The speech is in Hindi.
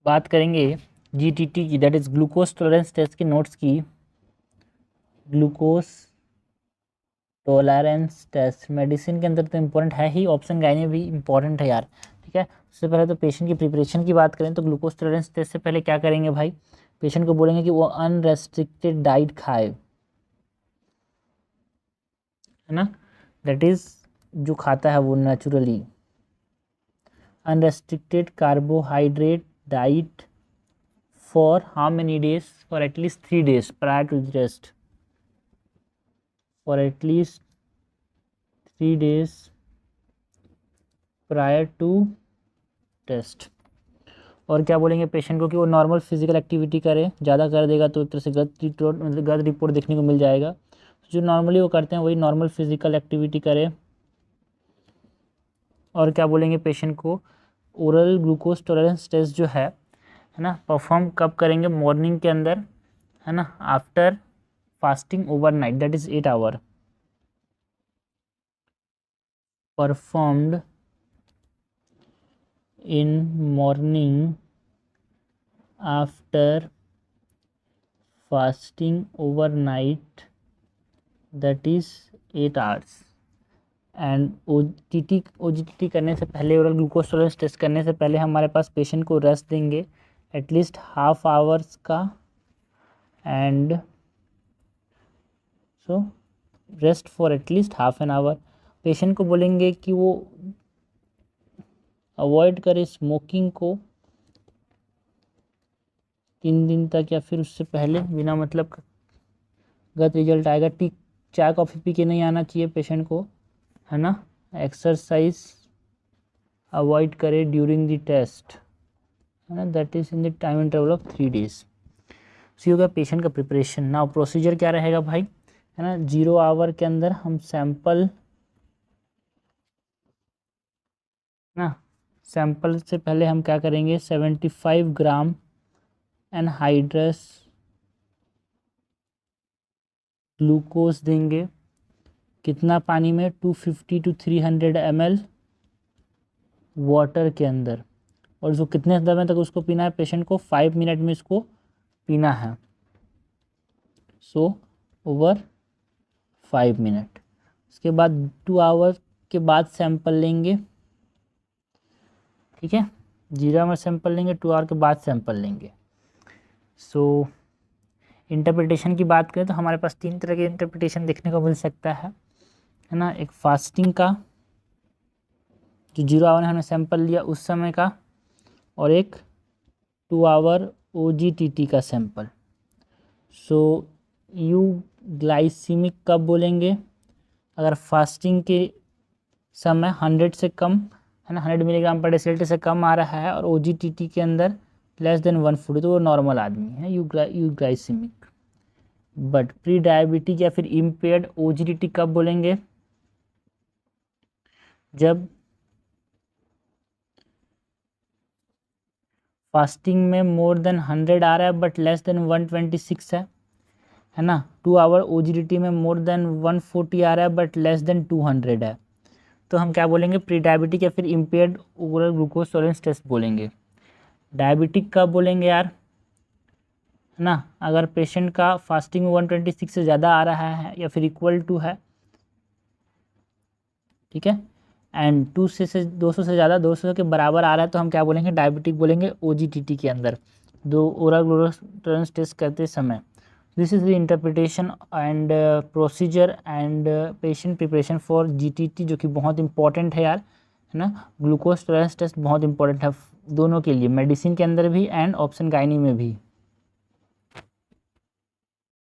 बात करेंगे जीटीटी की, that is glucose tolerance test के नोट्स की। ग्लूकोज टॉलरेंस टेस्ट मेडिसिन के अंदर तो इम्पोर्टेंट है ही, ऑप्शन गाइने में भी इम्पोर्टेंट है यार। ठीक है, सबसे पहले तो पेशेंट की प्रिपरेशन की बात करें तो ग्लूकोज टॉलरेंस टेस्ट से पहले क्या करेंगे भाई, पेशेंट को बोलेंगे कि वो अनरेस्ट्रिक्टेड डाइट खाए, है ना, दैट इज़ जो खाता है वो naturally unrestricted carbohydrate diet for how many days? For at least 3 days prior to the test. For at least 3 days prior to test. और क्या बोलेंगे पेशेंट को कि वो नॉर्मल फिजिकल एक्टिविटी करे, ज़्यादा कर देगा तो एक तरह से गलत रिपोर्ट देखने को मिल जाएगा। जो नॉर्मली वो करते हैं वही नॉर्मल फिजिकल एक्टिविटी करे। और क्या बोलेंगे पेशेंट को, ओरल ग्लूकोज टॉलरेंस टेस्ट जो है ना, परफॉर्म कब करेंगे, मॉर्निंग के अंदर, है ना, after fasting overnight, that is 8 hour, performed in morning after fasting overnight, that is 8 hours. And OGTT करने से पहले, ओरल ग्लूकोज टॉलरेंस टेस्ट करने से पहले हमारे पास पेशेंट को रेस्ट देंगे एटलीस्ट हाफ आवर्स का, and so rest for at least half an hour. Patient को बोलेंगे कि वो अवॉइड करे स्मोकिंग को 3 दिन तक, या फिर उससे पहले बिना मतलब का गलत रिजल्ट आएगा। चाय कॉफ़ी पी के नहीं आना चाहिए पेशेंट को, है ना। एक्सरसाइज अवॉइड करे ड्यूरिंग द टेस्ट, है ना, that is in the time interval of 3 days। सी होगा पेशेंट का प्रिपरेशन। नाउ प्रोसीजर क्या रहेगा भाई, है ना, 0 आवर के अंदर हम सैंपल, ना, सैंपल से पहले हम क्या करेंगे, 75 ग्राम एनहाइड्रस ग्लूकोज देंगे, कितना पानी में, 250 to 300 ml वाटर के अंदर। और उसको कितने समय तक उसको पीना है, पेशेंट को 5 मिनट में इसको पीना है, सो ओवर 5 मिनट। उसके बाद 2 आवर के बाद सैंपल लेंगे, ठीक है, 0 आवर सैंपल लेंगे, 2 आवर के बाद सैंपल लेंगे। सो इंटरप्रिटेशन की बात करें तो हमारे पास 3 तरह के इंटरप्रिटेशन देखने को मिल सकता है ना। एक फास्टिंग का, जो 0 आवर हमने सैंपल लिया उस समय का, और एक 2 आवर ओजीटीटी का सैंपल। सो यू ग्लाइसीमिक कब बोलेंगे, अगर फास्टिंग के समय 100 से कम, है ना, 100 मिलीग्राम पर डेसीलिटर से कम आ रहा है, और ओजीटीटी के अंदर लेस देन 140, तो वो नॉर्मल आदमी है, you glycaemic. But pre diabetic या फिर इम्पेयर्ड ओजीटीटी कब बोलेंगे, जब फास्टिंग में मोर देन 100 आ रहा है बट लेस देन 126 है ना। 2 आवर ओजीटीटी में मोर देन 140 आ रहा है बट लेस देन 200 है, तो हम क्या बोलेंगे, प्री डायबिटिक या फिर impaired oral glucose tolerance test बोलेंगे। डायबिटिक कब बोलेंगे यार, है ना, अगर पेशेंट का फास्टिंग में 126 से ज़्यादा आ रहा है या फिर इक्वल टू है, ठीक है, एंड 200 से ज़्यादा, 200 के बराबर आ रहा है, तो हम क्या बोलेंगे, डायबिटिक बोलेंगे ओजीटीटी के अंदर, दो ओरल ग्लूकोज टॉलरेंस टेस्ट करते समय। This is the interpretation and procedure and patient preparation for GTT, जो कि बहुत इंपॉर्टेंट है यार, है ना। ग्लूकोज टॉलरेंस टेस्ट बहुत इंपॉर्टेंट है दोनों के लिए, मेडिसिन के अंदर भी एंड ऑप्शन गाइनी में भी।